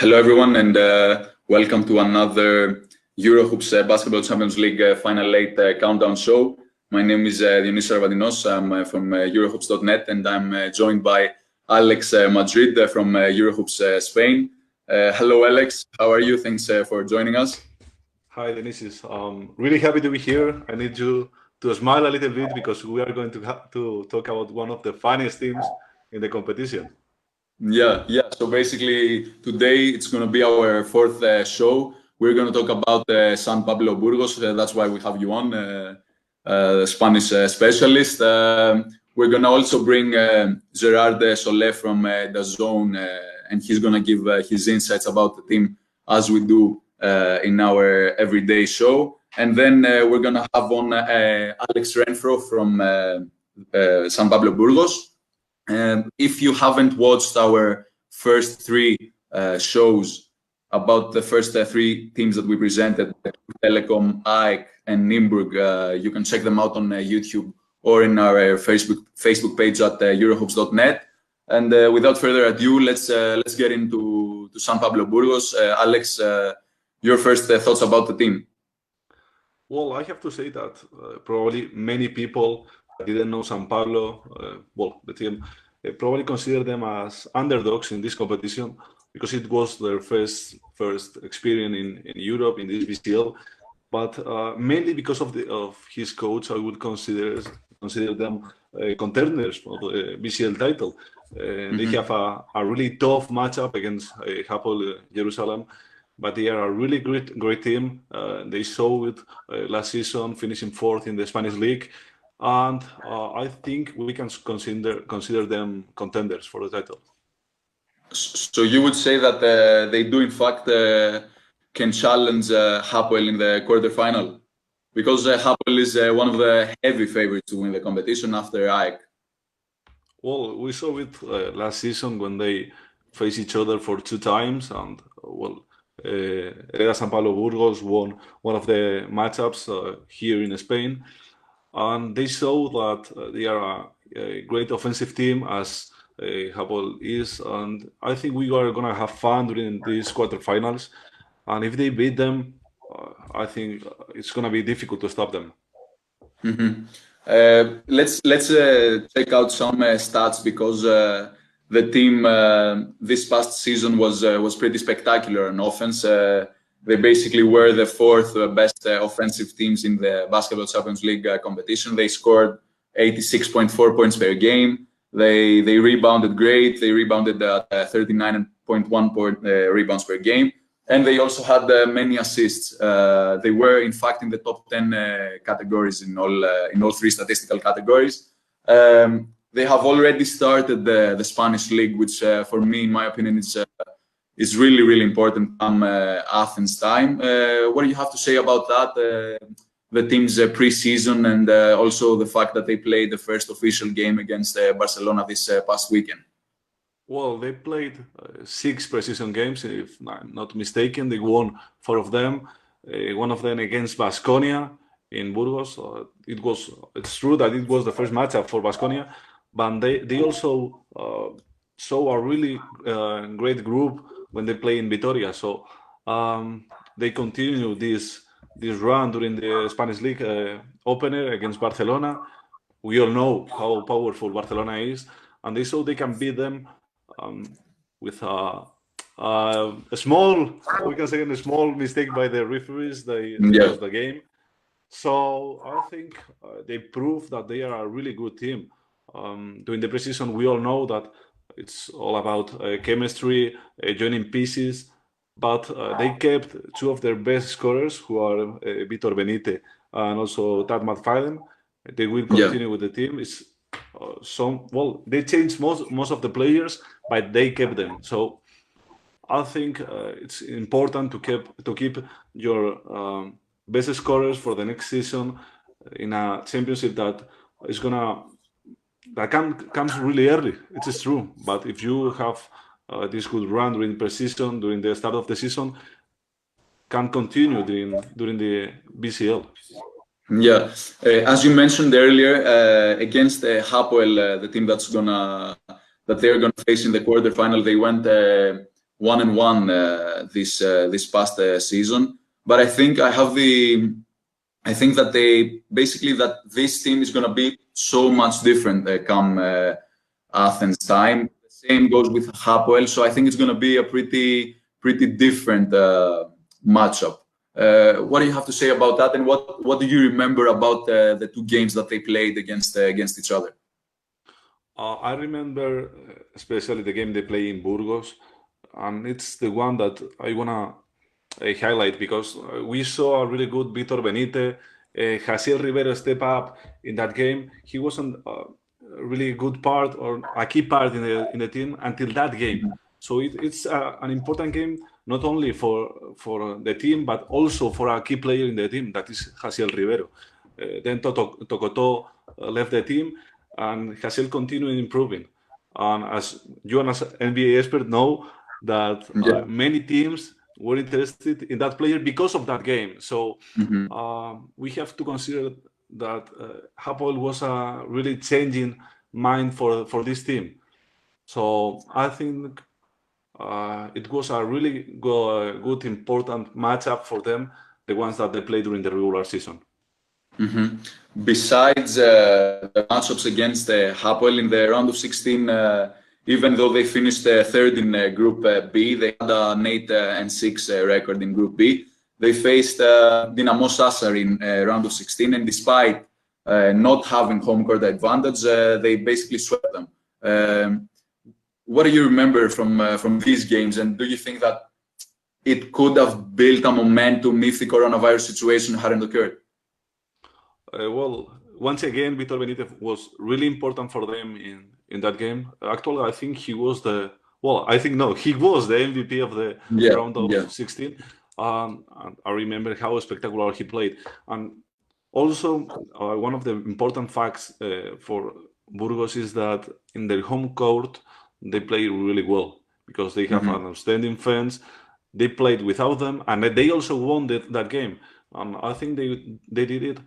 Hello, everyone, and welcome to another Eurohoops Basketball Champions League Final 8 countdown show. My name is Dionys Arvadinos. I'm from Eurohoops.net, and I'm joined by Alex Madrid from Eurohoops Spain. Hello, Alex. How are you? Thanks for joining us. Hi, Dionys. Really happy to be here. I need you to smile a little bit because we are going to talk about one of the funniest teams in the competition. Yeah. So basically, today it's going to be our fourth show. We're going to talk about San Pablo Burgos. That's why we have you on, Spanish specialist. We're going to also bring Gerard Solé from DAZN, and he's going to give his insights about the team as we do in our everyday show. And then we're going to have on Alex Renfroe from San Pablo Burgos. If you haven't watched our first three shows about the first three teams that we presented, Telecom, AEK, and Nimburg, you can check them out on YouTube or in our Facebook page at Eurohoops.net. And without further ado, let's get into San Pablo Burgos. Alex, your first thoughts about the team? Well, I have to say that probably many people didn't know San Pablo, the team, probably consider them as underdogs in this competition because it was their first experience in Europe in this BCL. But mainly because of his coach, I would consider them contenders for the BCL title. They have a really tough matchup against Hapoel Jerusalem. But they are a really great team. They saw it last season, finishing fourth in the Spanish league, and I think we can consider them contenders for the title. So you would say that they do, in fact, can challenge Hapoel in the quarterfinal, because Hapoel is one of the heavy favorites to win the competition after AEK. Well, we saw it last season when they faced each other for two times, and Hereda San Pablo Burgos won one of the matchups here in Spain, and they saw that they are a great offensive team as Hapoel is, and I think we are gonna have fun during these quarterfinals. And if they beat them, I think it's gonna be difficult to stop them. Let's check out some stats, because the team this past season was pretty spectacular on offense. They basically were the fourth best offensive teams in the Basketball Champions League competition. They scored 86.4 points per game. They rebounded great. They rebounded at 39.1 rebounds per game. And they also had many assists. They were, in fact, in the top 10 categories in all three statistical categories. They have already started the Spanish league, which for me, in my opinion, is really, really important come Athens time. What do you have to say about that? The team's pre-season, and also the fact that they played the first official game against Barcelona this past weekend. Well, they played 6 pre-season games, if I'm not mistaken. They won 4 of them. One of them against Baskonia in Burgos. It's true that it was the first matchup for Baskonia, but they also saw a really great group when they play in Vitoria. So they continue this run during the Spanish League opener against Barcelona. We all know how powerful Barcelona is, and they saw they can beat them with a small, we can say, a small mistake by the referees. They lost the game. So I think they proved that they are a really good team. During the preseason, we all know that it's all about chemistry, joining pieces, but they kept 2 of their best scorers, who are Vitor Benite and also Tad McFadden. They will continue with the team. It's they changed most of the players, but they kept them. So I think it's important to keep your best scorers for the next season in a championship that comes really early. It is true, but if you have this good run during pre-season, during the start of the season, can continue during the BCL. Yeah, as you mentioned earlier, against Hapoel, the team that they're gonna face in the quarterfinal, they went 1-1 this past season. But I think that this team is going to be so much different come Athens time. The same goes with Hapoel, so I think it's going to be a pretty different matchup. What do you have to say about that, and what do you remember about the two games that they played against each other? I remember especially the game they play in Burgos, and it's the one that I wanna highlight because we saw a really good Vitor Benite, Jaciel Rivero step up in that game. He wasn't a really good part or a key part in the team until that game. So it's an important game not only for the team but also for a key player in the team, that is Jaciel Rivero. Then Tokoto left the team, and Jaciel continued improving. And as you as NBA expert know that many teams were interested in that player because of that game. So we have to consider that Hapoel was a really changing mind for this team. So I think it was a really good, important matchup for them, the ones that they played during the regular season. Besides the matchups against Hapoel in the round of 16, even though they finished third in Group B, they had an 8-6 record in Group B. They faced Dinamo Sassar in round of 16, and despite not having home court advantage, they basically swept them. What do you remember from these games, and do you think that it could have built a momentum if the coronavirus situation hadn't occurred? Well, once again, Vitor Benitez was really important for them in that game. Actually, I think he was he was the MVP of the round of 16. And I remember how spectacular he played. And also, one of the important facts for Burgos is that in their home court, they play really well because they have an outstanding fans. They played without them, and they also won that game. And I think they did it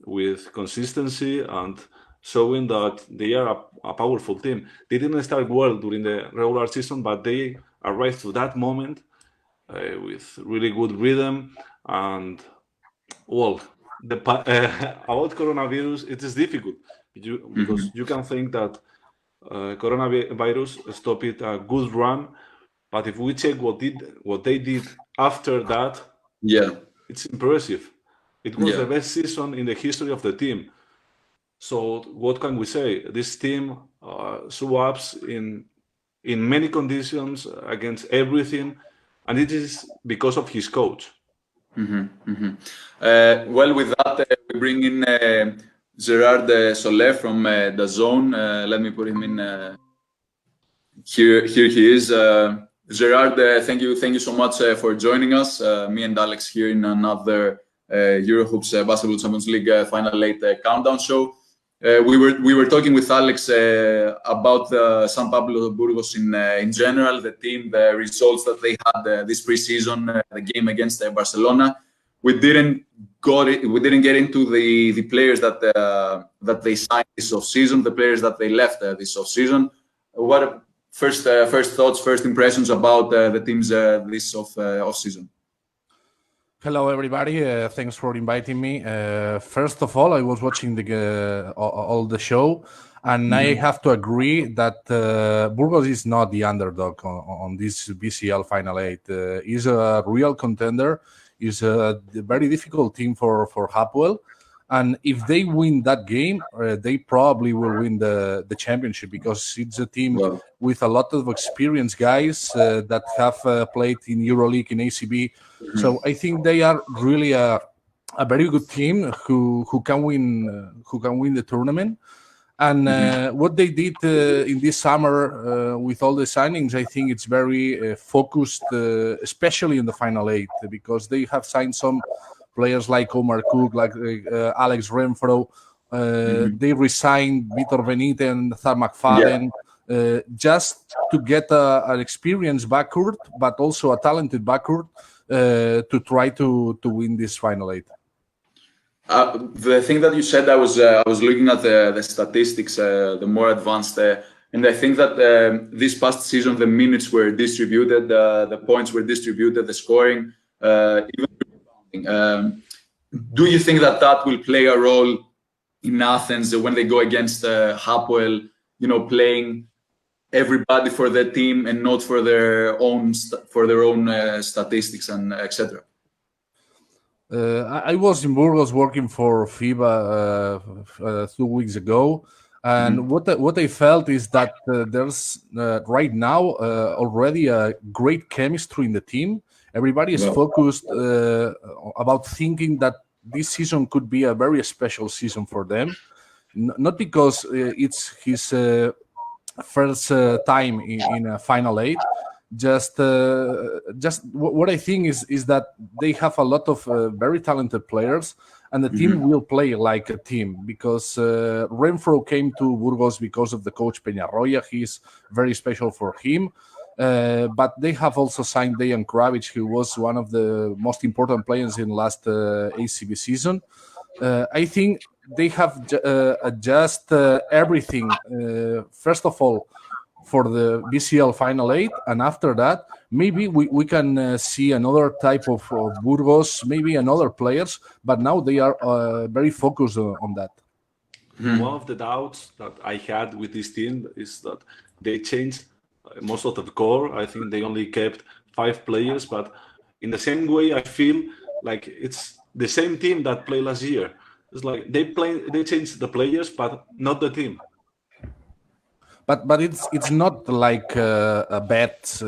with consistency and showing that they are a powerful team. They didn't start well during the regular season, but they arrived to that moment with really good rhythm. And well, about coronavirus, it is difficult because you can think that coronavirus stopped a good run, but if we check what they did after that, it's impressive. It was the best season in the history of the team. So what can we say? This team swaps in many conditions against everything, and it is because of his coach. Well, with that, we bring in Gerard Soler from DAZN. Let me put him in. Here he is. Gerard, thank you so much for joining us. Me and Alex here in another Eurohoops Basketball Champions League Final 8 countdown show. We were talking with Alex about the San Pablo Burgos in general, the team, the results that they had this preseason, the game against Barcelona. We didn't get into the players that they signed this off season, the players that they left this off season. What first thoughts, first impressions about the teams this off season? Hello, everybody. Thanks for inviting me. First of all, I was watching all the show, and I have to agree that Burgos is not the underdog on this BCL Final 8. He's a real contender. He's a very difficult team for Hapoel. And if they win that game, they probably will win the championship because it's a team with a lot of experienced guys that have played in EuroLeague, in ACB. So I think they are really a very good team who can win the tournament. And what they did in this summer with all the signings, I think it's very focused, especially in the Final 8, because they have signed some players like Omar Cook, like Alex Renfroe. They resigned Vitor Benite and Thad McFadden just to get an experienced backcourt, but also a talented backcourt to try to win this Final 8. The thing that you said, I was looking at the statistics, the more advanced And I think that this past season, the minutes were distributed, the points were distributed, the scoring, even rebounding. Do you think that that will play a role in Athens when they go against Hapoel, playing everybody for the team and not for their own statistics and etc.? I was in Burgos working for FIBA 2 weeks ago, and what I felt is that there's right now already a great chemistry in the team. Everybody is focused about thinking that this season could be a very special season for them, not because it's his first time in a Final Eight. Just what I think is that they have a lot of very talented players, and the team will play like a team because Renfroe came to Burgos because of the coach Peñarroya. He's very special for him. But they have also signed Dejan Kravic, who was one of the most important players in last ACB season. I think they have adjusted everything. First of all, for the BCL Final 8, and after that, maybe we can see another type of Burgos, maybe another players, but now they are very focused on that. One of the doubts that I had with this team is that they changed most of the core. I think they only kept 5 players, but in the same way, I feel like it's the same team that played last year. It's like they changed the players, but not the team. But it's not like a bet.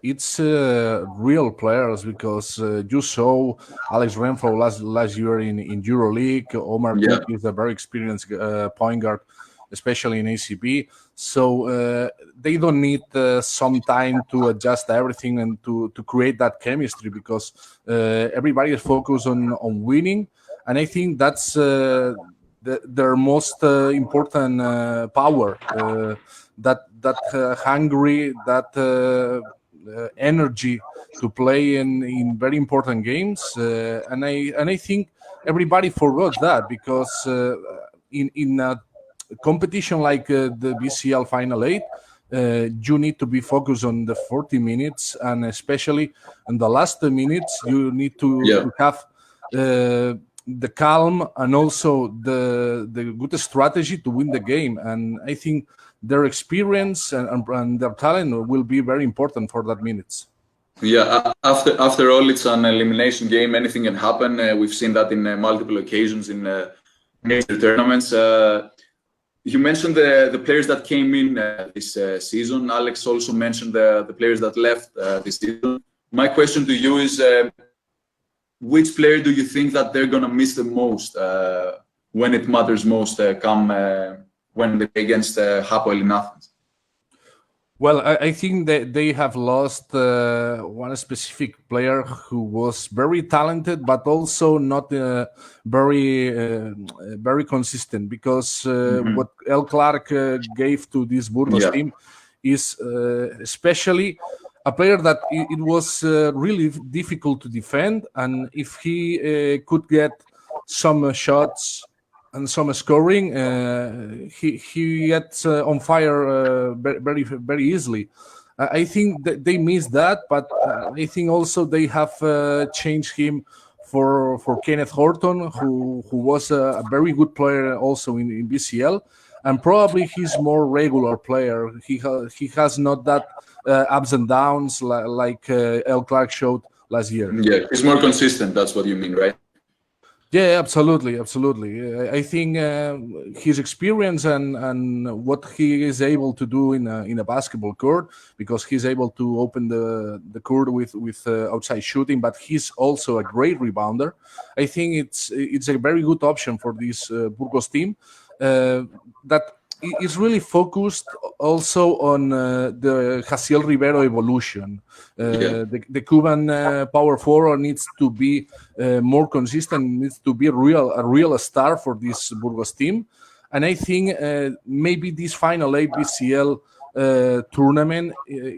It's real players because you saw Alex Renfroe last year in EuroLeague. Omar Cook is a very experienced point guard, especially in ACB. So they don't need some time to adjust everything and to create that chemistry because everybody is focused on winning. And I think that's their most important power. That hungry, that energy to play in very important games, and I think everybody forgot that because in a competition like the BCL Final 8, you need to be focused on the 40 minutes, and especially in the last minutes, you need to have the calm and also the good strategy to win the game. And I think their experience and their talent will be very important for that minutes. Yeah, after all, it's an elimination game. Anything can happen. We've seen that in multiple occasions in major tournaments. You mentioned the players that came in this season. Alex also mentioned the players that left this season. My question to you is, which player do you think that they're going to miss the most when it matters most when they play against Hapoel in Athens? Well, I think that they have lost one specific player who was very talented, but also not very consistent, because what El Clark gave to this Burgos team is especially a player that it was really difficult to defend, and if he could get some shots and some scoring, he gets on fire very easily. I think that they missed that, but I think also they have changed him for Kenneth Horton, who was a very good player also in BCL, and probably he's more regular player. He has not that ups and downs like El Clark showed last year. Yeah, he's more consistent. That's what you mean, right? Yeah, absolutely. I think his experience and what he is able to do in a basketball court, because he's able to open the court with outside shooting, but he's also a great rebounder. I think it's a very good option for this Burgos team that is really focused also on the Jaciel Rivero evolution. The Cuban power forward needs to be more consistent, needs to be a real star for this Burgos team. And I think maybe this Final 8 BCL tournament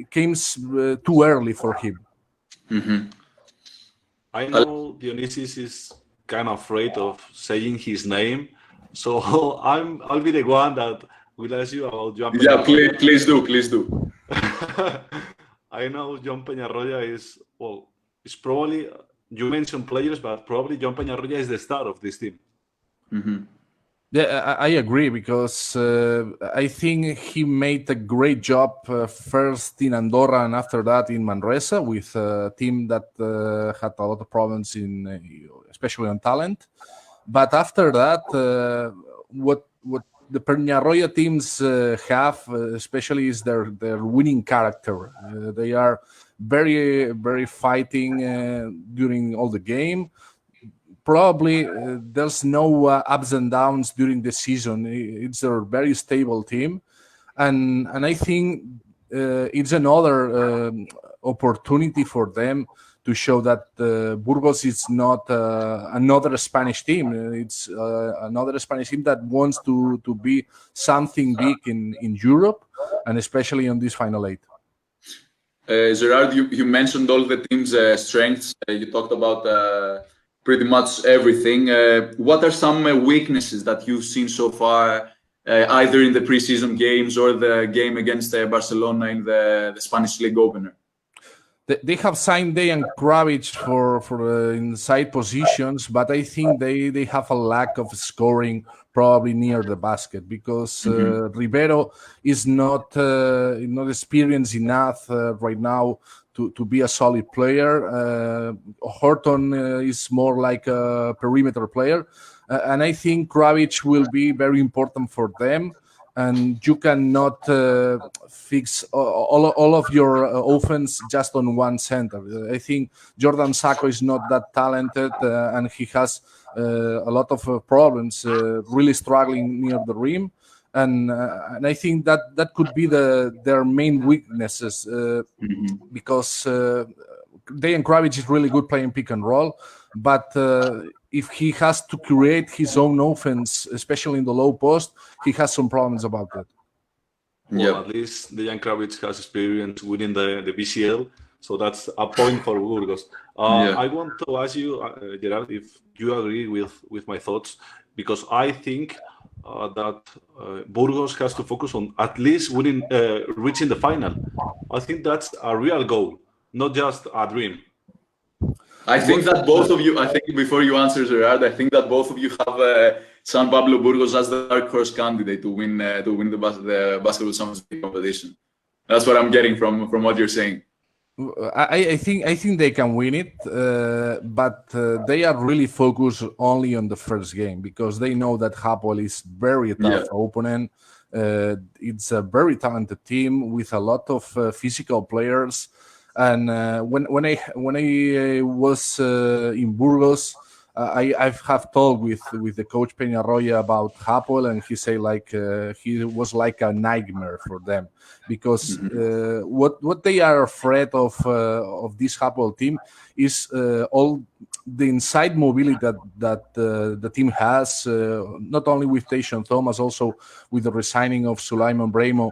came too early for him. I know Dionysis is kind of afraid of saying his name, so I'll be the one that will ask you about Joan Yeah, Peñarroya. please do. I know Joan Peñarroya is probably, you mentioned players, but probably Joan Peñarroya is the star of this team. Yeah, I agree because I think he made a great job first in Andorra and after that in Manresa with a team that had a lot of problems especially on talent. But after that, what the Peñarroya teams have, especially, is their winning character. They are very fighting during all the game. Probably there's no ups and downs during the season. It's a very stable team, and I think it's another opportunity for them to show that Burgos is not another Spanish team. It's another Spanish team that wants to be something big in Europe, and especially on this final eight. Gerard, you mentioned all the team's strengths. You talked about pretty much everything. What are some weaknesses that you've seen so far, either in the preseason games or the game against Barcelona in the Spanish League opener? They have signed Dejan Kravic for inside positions, but I think they have a lack of scoring probably near the basket because Rivero is not experienced enough right now to be a solid player. Horton is more like a perimeter player, and I think Kravic will be very important for them. And you cannot fix all of your offense just on one center. I think Jordan Sacco is not that talented, and he has a lot of problems, really struggling near the rim. And I think that could be their main weaknesses because Dejan Kravic is really good playing pick and roll, but if he has to create his own offense, especially in the low post, he has some problems about that. Well, at least Dejan Kravic has experience winning the BCL, so that's a point for Burgos. I want to ask you, Gerard, if you agree with my thoughts, because I think that Burgos has to focus on at least winning, reaching the final. I think that's a real goal, not just a dream. I think that both of you, before you answer, Gerard, I think that both of you have San Pablo Burgos as the dark horse candidate to win the basketball Champions League competition. That's what I'm getting from what you're saying. I think they can win it, but they are really focused only on the first game because they know that Hapoel is very tough opponent. It's a very talented team with a lot of physical players. And when I was in Burgos, I have talked with the coach Peñarroya about Hapoel, and he said he was like a nightmare for them because what they are afraid of this Hapoel team is all the inside mobility that the team has, not only with Tayshaun Thomas, also with the resigning of Sulaiman Bremo.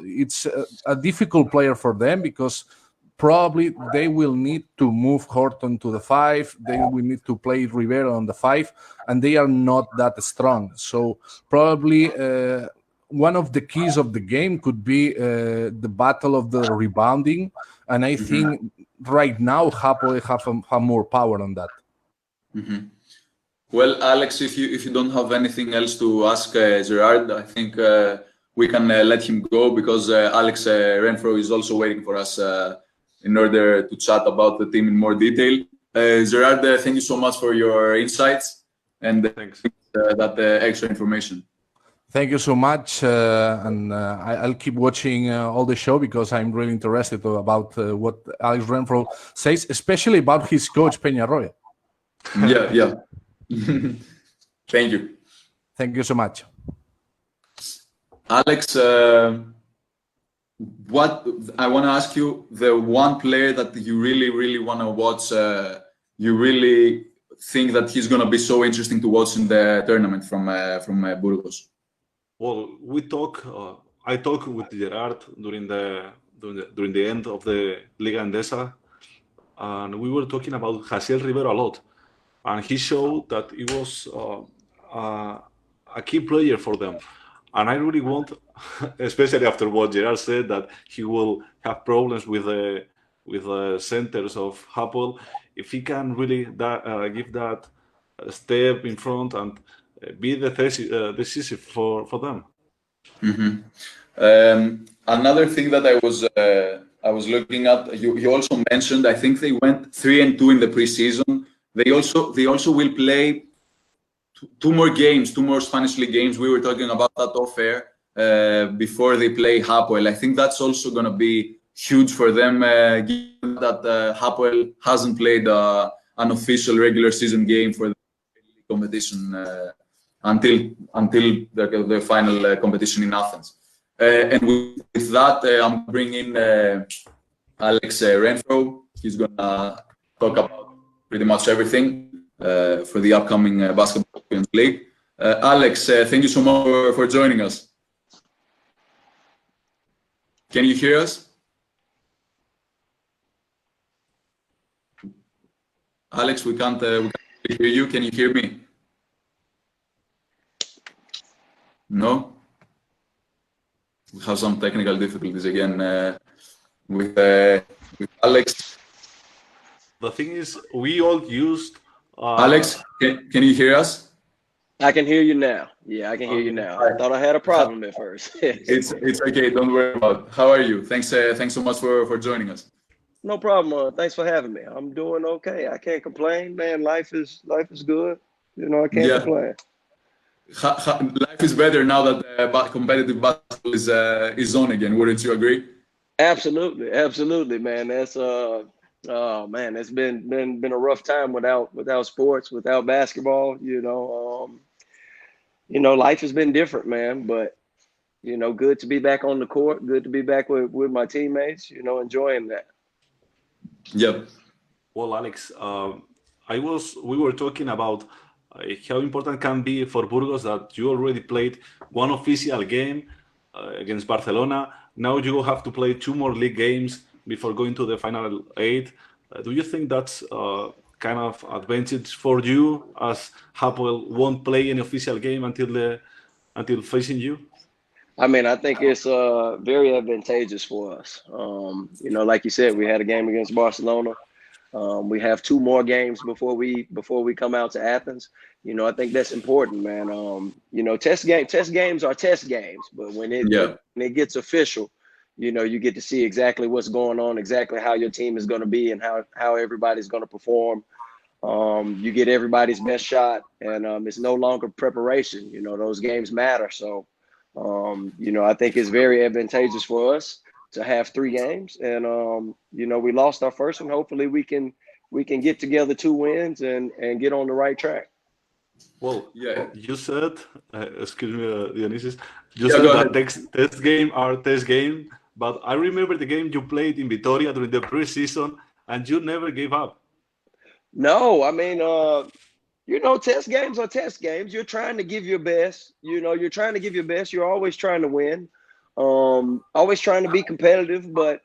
It's a difficult player for them because probably they will need to move Horton to the 5. They will need to play Rivero on the 5, and they are not that strong. So probably one of the keys of the game could be the battle of the rebounding, and I think right now Hapoel have more power on that. Well, Alex, if you don't have anything else to ask Gerard, I think we can let him go because Alex Renfroe is also waiting for us in order to chat about the team in more detail. Gerard, thank you so much for your insights and that extra information. Thank you so much, and I'll keep watching all the show because I'm really interested about what Alex Renfroe says, especially about his coach Peñarroya. Yeah. Thank you. Thank you so much. Alex, what I want to ask you, the one player that you really want to watch, you really think that he's going to be so interesting to watch in the tournament from Burgos? Well, I talked with Gerard during the end of the Liga Endesa, and we were talking about Jaciel Rivero a lot, and he showed that he was a key player for them. And I really want, especially after what Gerard said, that he will have problems with the centers of Hapoel, if he can really give that step in front and be decisive for them. Another thing that I was looking at, you also mentioned, I think they went 3-2 in the preseason. They also will play two more games, two more Spanish League games. We were talking about that off air before they play Hapoel. I think that's also going to be huge for them, given that Hapoel hasn't played an official regular season game for the competition until the final competition in Athens. And with that, I'm bringing Alex Renfroe. He's going to talk about pretty much everything for the upcoming Basketball Champions League. Alex, thank you so much for joining us. Can you hear us? Alex, we can't hear you. Can you hear me? No? We have some technical difficulties again with Alex. The thing is, we all used... Alex, can you hear us? I can hear you now. Yeah, I can hear you now. I thought I had a problem at first. It's okay. Don't worry about it. How are you? Thanks so much for joining us. No problem. Thanks for having me. I'm doing okay. I can't complain, man. Life is good. You know, I can't complain. Life is better now that competitive basketball is on again. Wouldn't you agree? Absolutely, man. That's oh man, it's been a rough time without sports, without basketball. Life has been different, man. But good to be back on the court. Good to be back with my teammates. Enjoying that. Yep. Well, Alex, we were talking about how important can be for Burgos that you already played one official game against Barcelona. Now you will have to play 2 more league games before going to the final 8. Do you think that's kind of advantage for you, as Hapoel won't play any official game until facing you? I mean, I think it's very advantageous for us. Like you said, we had a game against Barcelona. We have 2 more games before we come out to Athens. I think that's important, man. Test games are test games, but when it gets official, you get to see exactly what's going on, exactly how your team is going to be, and how everybody's going to perform. You get everybody's best shot, and it's no longer preparation. Those games matter. So, I think it's very advantageous for us to have 3 games, and we lost our first one. Hopefully we can get together 2 wins and get on the right track. Well, you said, excuse me, Dionysius, you said that test game are test game, but I remember the game you played in Vitoria during the preseason, and you never gave up. No, I mean, test games are test games. You're trying to give your best. You're trying to give your best. You're always trying to win. Always trying to be competitive, but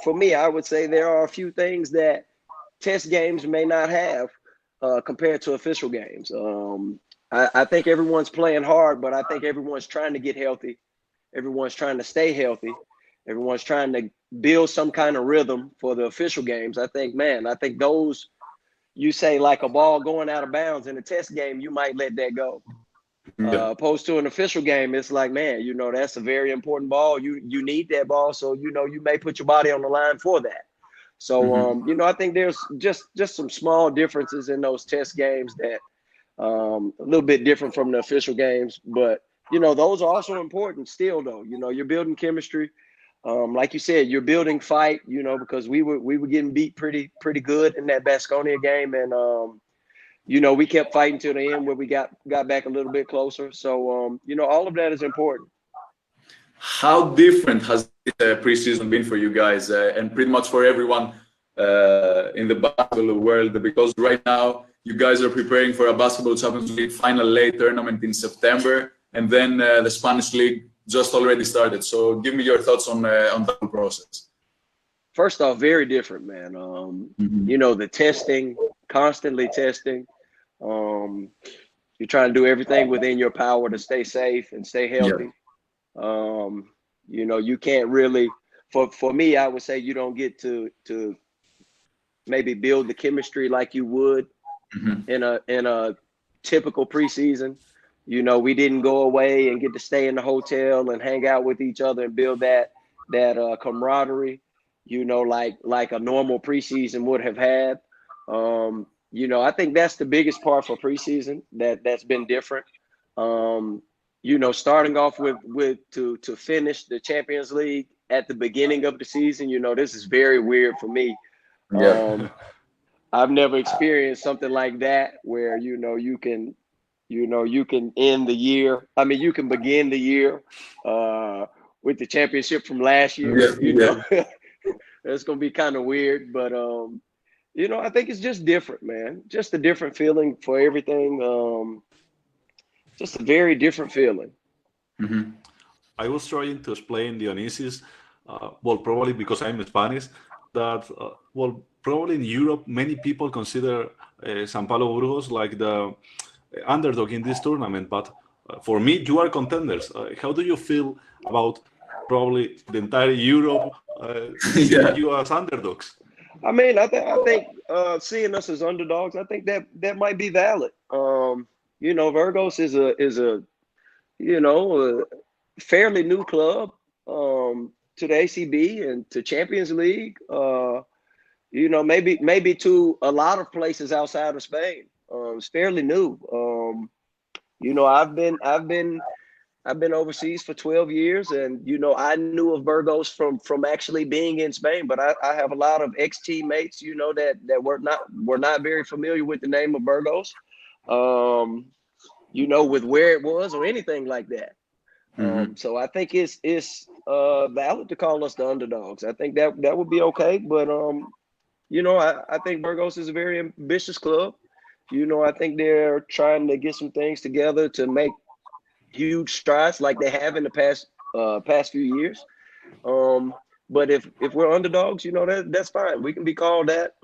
for me, I would say there are a few things that test games may not have compared to official games. I think everyone's playing hard, but I think everyone's trying to get healthy. Everyone's trying to stay healthy. Everyone's trying to build some kind of rhythm for the official games. I think those, you say like a ball going out of bounds in a test game, you might let that go. Opposed to an official game, it's like, man, that's a very important ball. You need that ball, so you may put your body on the line for that. So I think there's just some small differences in those test games that a little bit different from the official games, but those are also important still, though. You're building chemistry. Like you said, you're building fight, because we were getting beat pretty good in that Baskonia game, and we kept fighting to the end where we got back a little bit closer. So all of that is important. How different has this preseason been for you guys, and pretty much for everyone in the basketball world? Because right now you guys are preparing for a Basketball Champions League final late tournament in September, and then the Spanish League just already started. So give me your thoughts on the whole process. First off, very different, man. The testing, constantly testing. You're trying to do everything within your power to stay safe and stay healthy. You know, you can't really, for me, I would say you don't get to maybe build the chemistry like you would in a typical preseason. You know, we didn't go away and get to stay in the hotel and hang out with each other and build that camaraderie, you know, like a normal preseason would have had. You know, I think that's the biggest part for preseason that's been different. You know, starting off to finish the Champions League at the beginning of the season, you know, this is very weird for me. I've never experienced something like that where, you know, you can end the year. I mean, you can begin the year with the championship from last year. You know, it's gonna be kind of weird, but you know, I think it's just different, man. Just a different feeling for everything. Just a very different feeling. I was trying to explain Dionysus, well, probably because I'm Spanish, that, well, probably in Europe, many people consider San Pablo Burgos like the underdog in this tournament. But for me, you are contenders. How do you feel about probably the entire Europe seeing you as underdogs? I mean, I think seeing us as underdogs, I think that might be valid. You know, Burgos is a you know, a fairly new club to the ACB and to Champions League. You know, maybe to a lot of places outside of Spain. It's fairly new. You know, I've been overseas for 12 years, and you know, I knew of Burgos from actually being in Spain. But I have a lot of ex-teammates, you know, that were not very familiar with the name of Burgos. You know, with where it was or anything like that. So I think it's valid to call us the underdogs. I think that would be okay. But you know, I think Burgos is a very ambitious club. You know, I think they're trying to get some things together to make huge strides like they have in the past few years. But if we're underdogs, you know, that's fine. We can be called that.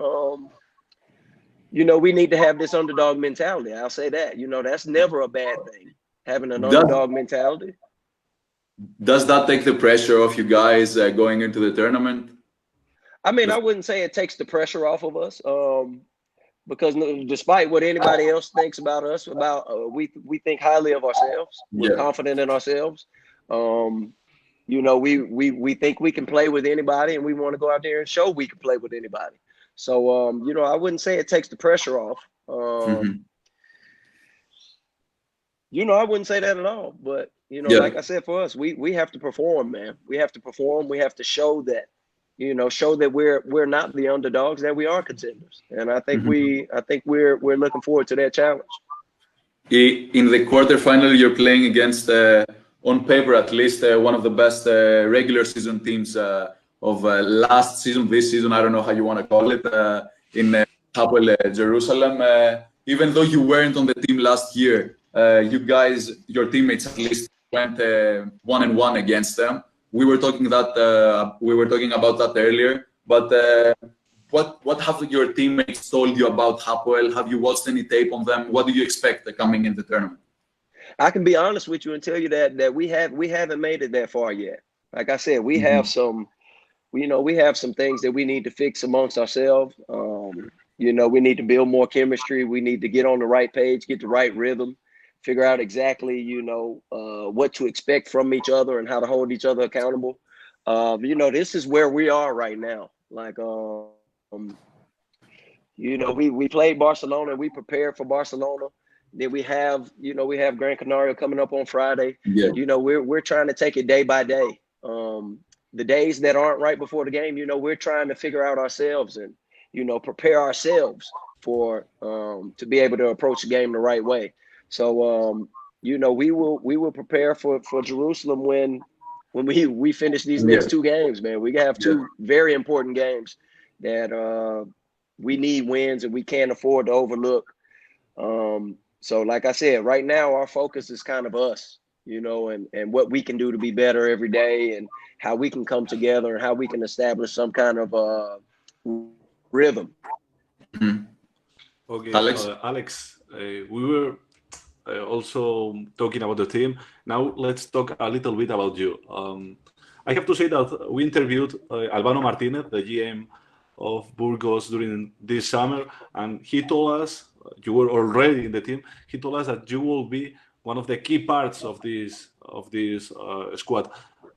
You know, we need to have this underdog mentality. I'll say that. You know, that's never a bad thing, having an underdog mentality. Does that take the pressure off you guys going into the tournament? I mean, I wouldn't say it takes the pressure off of us, because despite what anybody else thinks about us, we think highly of ourselves. We're confident in ourselves. You know, we think we can play with anybody, and we want to go out there and show we can play with anybody. So, you know, I wouldn't say it takes the pressure off. You know, I wouldn't say that at all. But, you know, like I said, for us, we have to perform, man. We have to perform. We have to show that, you know, we're not the underdogs, that we are contenders. And I think we're looking forward to that challenge. In the quarterfinal, you're playing against, on paper at least, one of the best regular season teams of last season, this season, I don't know how you want to call it, in Hapoel Jerusalem. Even though you weren't on the team last year, you guys, your teammates at least, went 1-1 against them. We were talking about that earlier. But what have your teammates told you about Hapoel? Have you watched any tape on them? What do you expect coming in the tournament? I can be honest with you and tell you that we haven't made it that far yet. Like I said, we have some things that we need to fix amongst ourselves. You know, we need to build more chemistry. We need to get on the right page, get the right rhythm, figure out exactly, you know, what to expect from each other and how to hold each other accountable. You know, this is where we are right now. Like, you know, we played Barcelona. We prepared for Barcelona. Then we have Gran Canaria coming up on Friday. You know, we're trying to take it day by day. The days that aren't right before the game, you know, we're trying to figure out ourselves and, you know, prepare ourselves for to be able to approach the game the right way. So, you know, we will prepare for Jerusalem when we finish these next two games, man. We have two very important games that we need wins and we can't afford to overlook. So like I said, right now our focus is kind of us, you know, and what we can do to be better every day and how we can come together and how we can establish some kind of rhythm. Okay, Alex? Alex, we were also talking about the team. Now let's talk a little bit about you. I have to say that we interviewed Albano Martinez, the GM of Burgos, during this summer, and he told us, you were already in the team, he told us that you will be one of the key parts of this squad.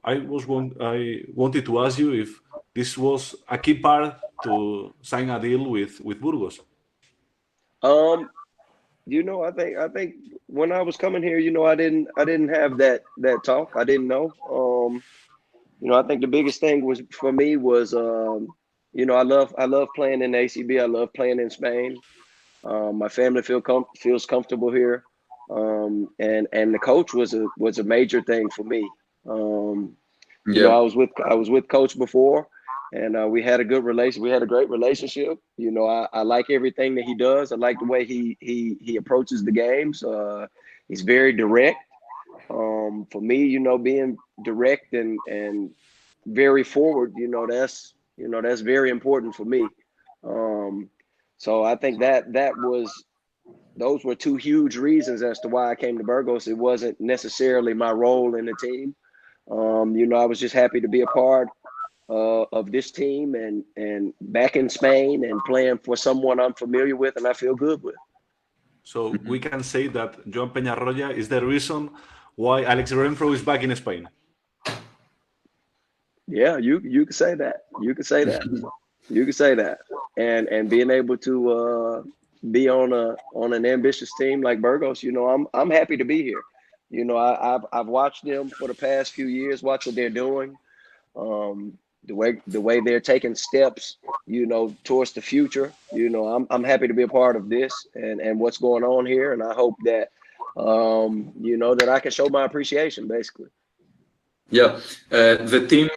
I wanted to ask you if this was a key part to sign a deal with Burgos. I think when I was coming here, I didn't have that talk. I didn't know. I think the biggest thing was for me was, I love playing in the ACB. I love playing in Spain. My family feels comfortable here, and the coach was a major thing for me. I was with Coach before, and we had a good relation. We had a great relationship. I like everything that he does. I like the way he approaches the games. He's very direct. For me, being direct and very forward, that's very important for me. So I think those were two huge reasons as to why I came to Burgos. It wasn't necessarily my role in the team. I was just happy to be a part of this team and back in Spain and playing for someone I'm familiar with and I feel good with. So we can say that Joan Peñarroya is the reason why Alex Renfroe is back in Spain. Yeah, you could say that. You could say that. You could say that. And being able to be on an ambitious team like Burgos, I'm happy to be here. I've watched them for the past few years, watch what they're doing. The way they're taking steps, towards the future. I'm happy to be a part of this and what's going on here, and I hope that that I can show my appreciation, basically. Yeah, the team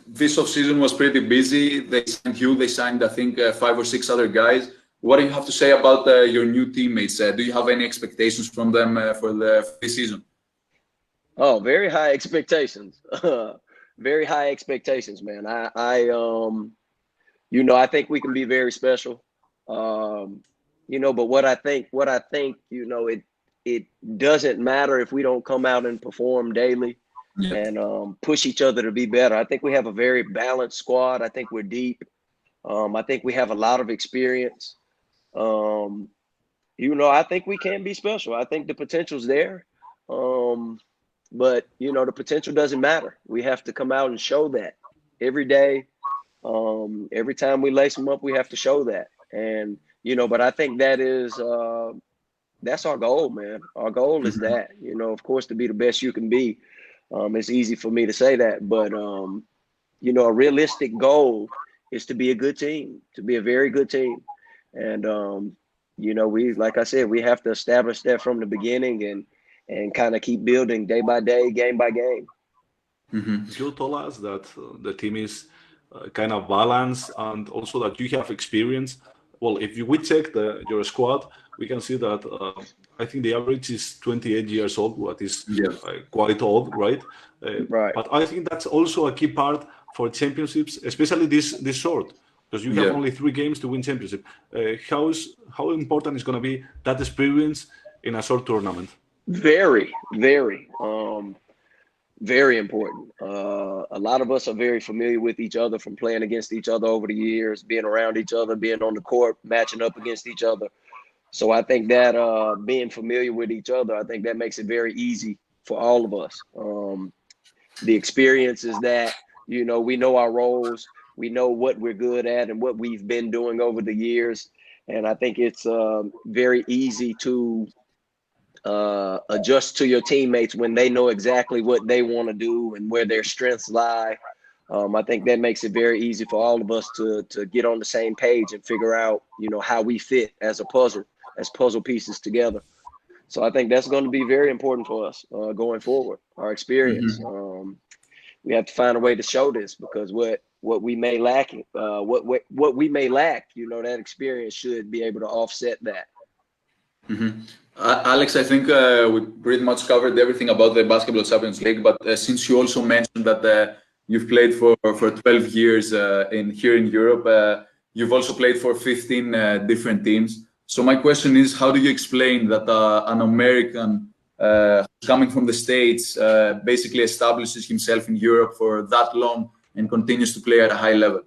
this offseason was pretty busy. They signed you. They signed, I think, 5 or 6 other guys. What do you have to say about your new teammates? Do you have any expectations from them for this season? Oh, very high expectations. Very high expectations, man. I think we can be very special. But what I think, it doesn't matter if we don't come out and perform daily. Yeah. And push each other to be better. I think we have a very balanced squad. I think we're deep. I think we have a lot of experience. I think we can be special. I think the potential's there. But the potential doesn't matter. We have to come out and show that every day. Every time we lace them up, we have to show that. And but I think that is that's our goal, man. Our goal is that, of course, to be the best you can be. It's easy for me to say that, but a realistic goal is to be a good team, to be a very good team. And like I said, we have to establish that from the beginning and kind of keep building day by day, game by game. You told us that the team is kind of balanced and also that you have experience. Well, if we check your squad, we can see that I think the average is 28 years old, what is quite old, right? Right. But I think that's also a key part for championships, especially this short, because you have only 3 games to win championship. How important is going to be that experience in a short tournament? Very, very, very important. A lot of us are very familiar with each other from playing against each other over the years, being around each other, being on the court, matching up against each other. So I think that being familiar with each other, I think that makes it very easy for all of us. The experience is that, we know our roles, we know what we're good at and what we've been doing over the years. And I think it's very easy to adjust to your teammates when they know exactly what they want to do and where their strengths lie. I think that makes it very easy for all of us to get on the same page and figure out, how we fit as a puzzle, as puzzle pieces together. So I think that's going to be very important for us going forward, our experience. We have to find a way to show this because what we may lack, what we may lack, that experience should be able to offset that. Alex, I think we pretty much covered everything about the Basketball Champions League, but since you also mentioned that you've played for 12 years here in Europe, you've also played for 15 different teams. So my question is, how do you explain that an American coming from the States basically establishes himself in Europe for that long and continues to play at a high level?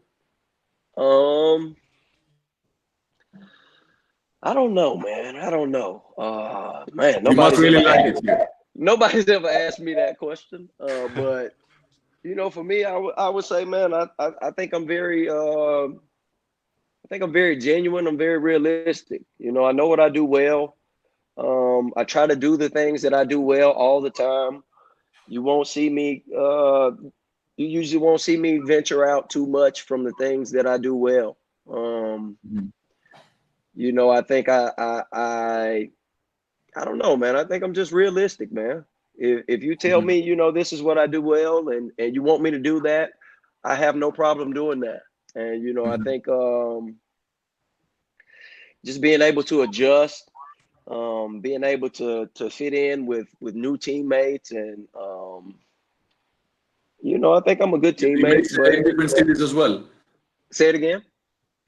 I don't know, man. I don't know. Man, You must really like it here. Nobody's ever asked me that question. But you know, for me, I would say, man, I think I'm very genuine. I'm very realistic. You know, I know what I do well. I try to do the things that I do well all the time. You won't see me. You usually won't see me venture out too much from the things that I do well. You know, I think I don't know, man. I think I'm just realistic, man. If you tell me, you know, this is what I do well, and you want me to do that, I have no problem doing that. And you know, I think just being able to adjust, being able to fit in with new teammates, and you know, I think I'm a good teammate. But in different cities as well. Say it again.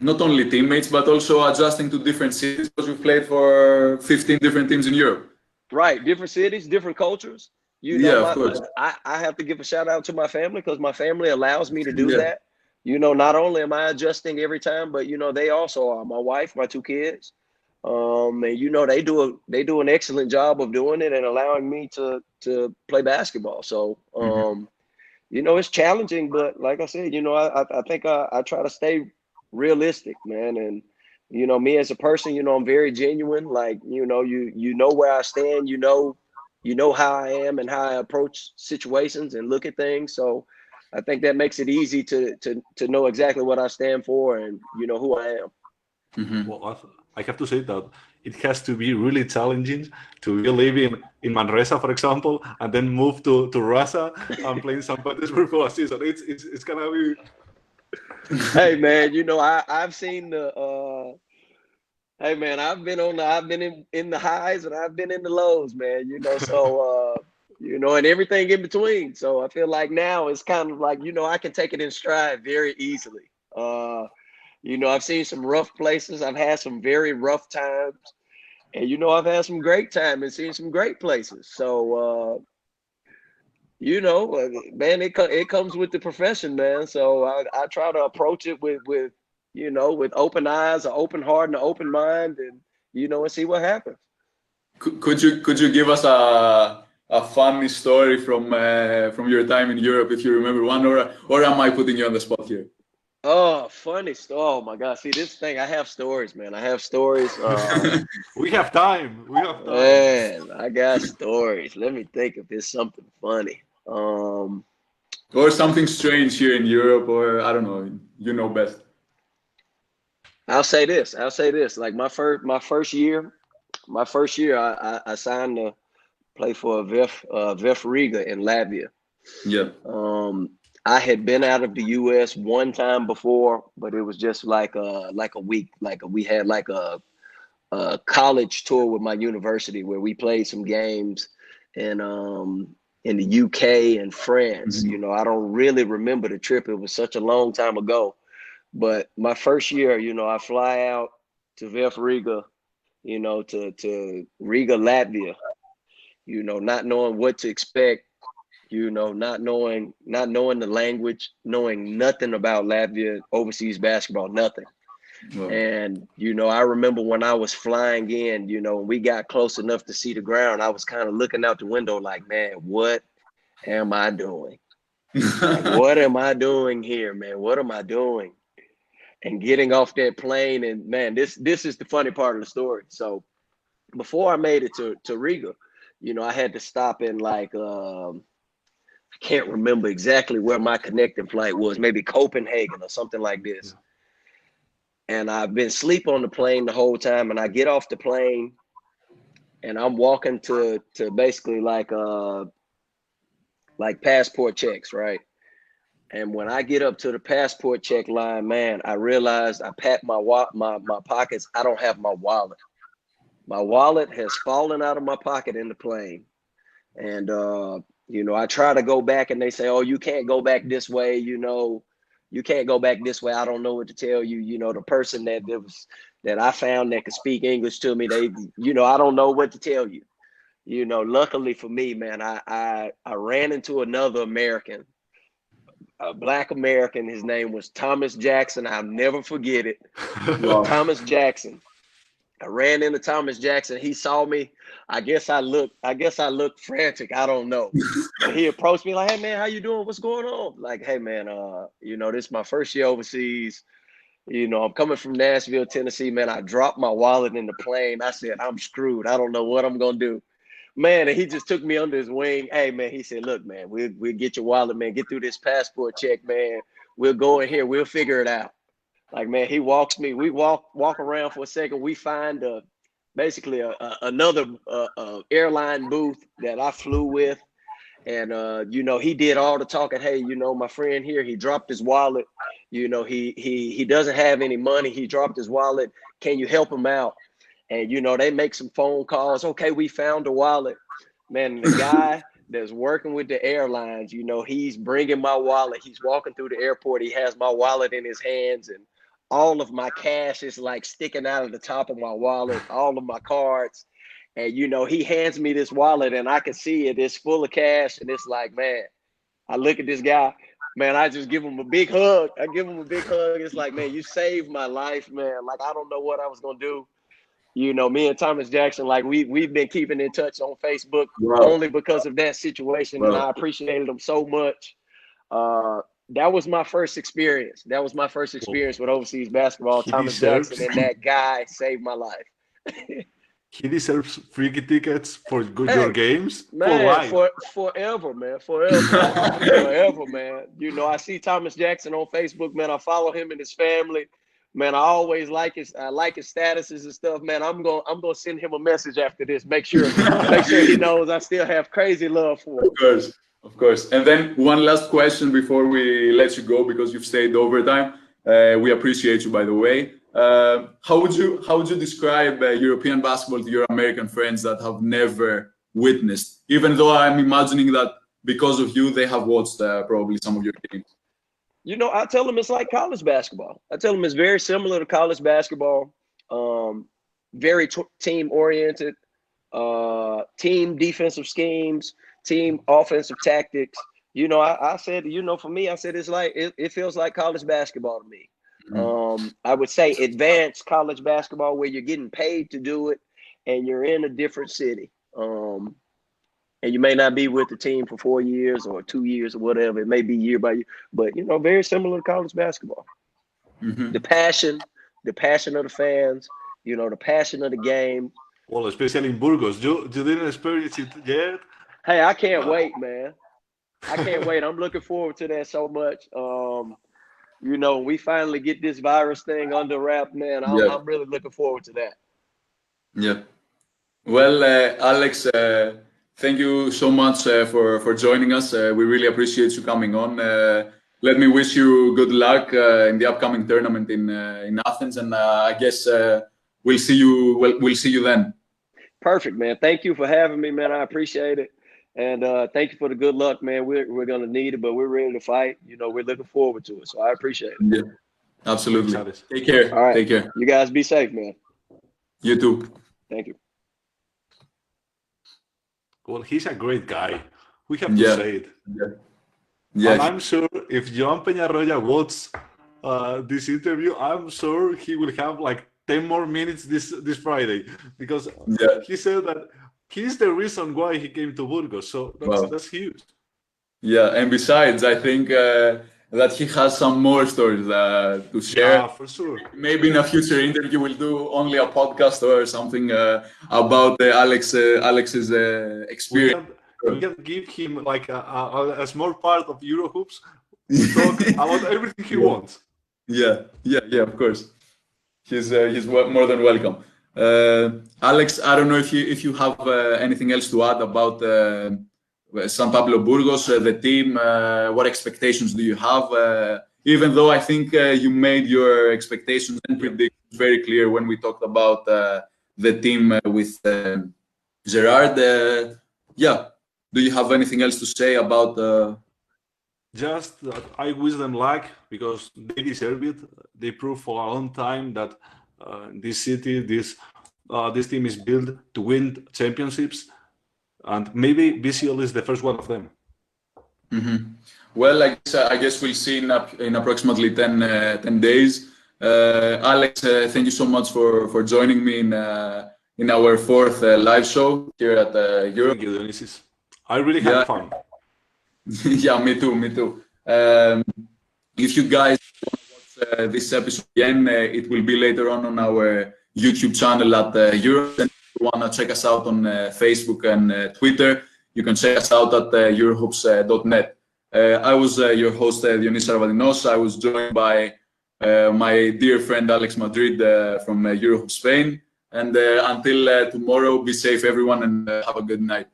Not only teammates, but also adjusting to different cities, because we've played for 15 different teams in Europe. Right, different cities, different cultures. You know, yeah, of course. I have to give a shout out to my family, because my family allows me to do that. You know, not only am I adjusting every time, but you know, they also are. My wife, my 2 kids, and you know, they do an excellent job of doing it and allowing me to play basketball. So, you know, it's challenging, but like I said, you know, I think I try to stay realistic, man. And you know, me as a person, you know, I'm very genuine. Like, you know, you know where I stand, you know how I am and how I approach situations and look at things. So I think that makes it easy to know exactly what I stand for and you know who I am. Well, I have to say that it has to be really challenging to be living in Manresa, for example, and then move to Rasa and play in St. Petersburg for a season. It's gonna be. Hey man, you know, I've seen the hey man, I've been in the highs and I've been in the lows, man, you know, so you know, and everything in between. So I feel like now it's kind of like, you know, I can take it in stride very easily. You know, I've seen some rough places, I've had some very rough times, and you know, I've had some great time and seen some great places. So you know, man, it comes with the profession, man. So I try to approach it with you know, with open eyes, an open heart, and an open mind, and you know, and see what happens. Could you give us a funny story from your time in Europe, if you remember one, or am I putting you on the spot here? Oh, funny story. Oh my God. See, this thing, I have stories, man. I have stories. We have time. Man, I got stories. Let me think if it's something funny. Or something strange here in Europe, or I don't know, you know best. I'll say this. Like my first year, I signed to play for VEF Riga in Latvia. Yeah. I had been out of the U.S. one time before, but it was just like a week. We had like a college tour with my university where we played some games in the UK and France. You know, I don't really remember the trip. It was such a long time ago. But my first year, you know, I fly out to VEF Riga, you know, to Riga, Latvia, you know, not knowing what to expect. You know, not knowing the language, knowing nothing about Latvia, overseas basketball, nothing. Wow. And, you know, I remember when I was flying in, you know, we got close enough to see the ground, I was kind of looking out the window like, man, what am I doing? Like, what am I doing here, man? What am I doing? And getting off that plane, and man, this is the funny part of the story. So before I made it to Riga, you know, I had to stop in like I can't remember exactly where my connecting flight was, maybe Copenhagen or something like this. And I've been asleep on the plane the whole time, and I get off the plane and I'm walking to basically like passport checks, right? And when I get up to the passport check line, man, I realized I packed my pockets. I don't have my wallet. My wallet has fallen out of my pocket in the plane. And you know, I try to go back and they say, oh, you can't go back this way. You know, you can't go back this way. I don't know what to tell you. You know, the person that was that I found that could speak English to me. They, I don't know what to tell you. Luckily for me, man, I ran into another American, a Black American. His name was Thomas Jackson. I'll never forget it. Thomas Jackson. I ran into Thomas Jackson. He saw me. I guess I looked frantic. I don't know. But he approached me like, "Hey man, how you doing? What's going on?" Like, "Hey man, this is my first year overseas. I'm coming from Nashville, Tennessee, man. I dropped my wallet in the plane. I said, I'm screwed. I don't know what I'm gonna do." Man, and he just took me under his wing. Hey man, he said, "Look, man, we'll get your wallet, man. Get through this passport check, man. We'll go in here, we'll figure it out." Like, man, he walks me. We walk around for a second. We find basically another airline booth that I flew with. And, he did all the talking. "Hey, my friend here, he dropped his wallet. He doesn't have any money. He dropped his wallet. Can you help him out?" And, they make some phone calls. "Okay, we found the wallet." Man, the guy that's working with the airlines, he's bringing my wallet. He's walking through the airport. He has my wallet in his hands, and all of my cash is like sticking out of the top of my wallet, all of my cards. And, he hands me this wallet and I can see it. It's full of cash. And it's like, man, I look at this guy, man, I just give him a big hug. I give him a big hug. It's like, man, you saved my life, man. Like, I don't know what I was going to do. Me and Thomas Jackson, like we've been keeping in touch on Facebook only because of that situation. And I appreciated him so much. That was my first experience. With overseas basketball. Thomas Jackson, and that guy saved my life. He deserves free tickets for your games, man, forever, man, forever, man. I see Thomas Jackson on Facebook, man. I follow him and his family, man. I always like his statuses and stuff, man. I'm gonna send him a message after this. Make sure he knows I still have crazy love for him. Of course. And then one last question before we let you go, because you've stayed overtime. We appreciate you, by the way. How would you describe European basketball to your American friends that have never witnessed? Even though I'm imagining that because of you, they have watched probably some of your games. I tell them it's like college basketball. I tell them it's very similar to college basketball. Very team oriented, team defensive schemes, team offensive tactics. I said, for me, I said it's like it feels like college basketball to me. I would say advanced college basketball where you're getting paid to do it and you're in a different city. And you may not be with the team for 4 years or 2 years or whatever. It may be year by year, but very similar to college basketball. The passion of the fans, the passion of the game. Well, especially in Burgos. You didn't experience it yet? Hey, I can't wait, man. I can't wait. I'm looking forward to that so much. We finally get this virus thing under wrap, man. I'm really looking forward to that. Yeah. Well, Alex, thank you so much for joining us. We really appreciate you coming on. Let me wish you good luck in the upcoming tournament in Athens, and I guess we'll see you then. Perfect, man. Thank you for having me, man. I appreciate it. And thank you for the good luck, man. We're going to need it, but we're ready to fight. We're looking forward to it. So I appreciate it. Yeah, absolutely. Take care. All right. Take care. You guys be safe, man. You too. Thank you. Well, he's a great guy. We have to say it. Yeah. And I'm sure if Joan Peñarroya watches this interview, I'm sure he will have like 10 more minutes this Friday, because he said that he's the reason why he came to Burgos. So that's huge. Yeah, and besides, I think that he has some more stories to share. Yeah, for sure. Maybe in a future interview we'll do only a podcast or something about Alex's experience. We can give him like a small part of Eurohoops to talk about everything he wants. Yeah, of course. He's more than welcome. Alex, I don't know if you have anything else to add about San Pablo Burgos, the team. What expectations do you have? Even though I think you made your expectations and predictions very clear when we talked about the team with Gerard. Do you have anything else to say about? Just that I wish them luck, because they deserve it. They proved for a long time that this city. This team is built to win championships, and maybe BCL is the first one of them. Well, I guess we'll see in approximately 10 days. Alex, thank you so much for joining me in our fourth live show here at Europe. Thank you, Dionysis. I really had fun. Yeah, me too. If you guys want to watch this episode again, it will be later on our YouTube channel at Europe. And if you want to check us out on Facebook and Twitter, you can check us out at Eurohoops.net. I was your host, Dionysis Arvadinos. I was joined by my dear friend Alex Madrid from Eurohoops Spain. And until tomorrow, be safe, everyone, and have a good night.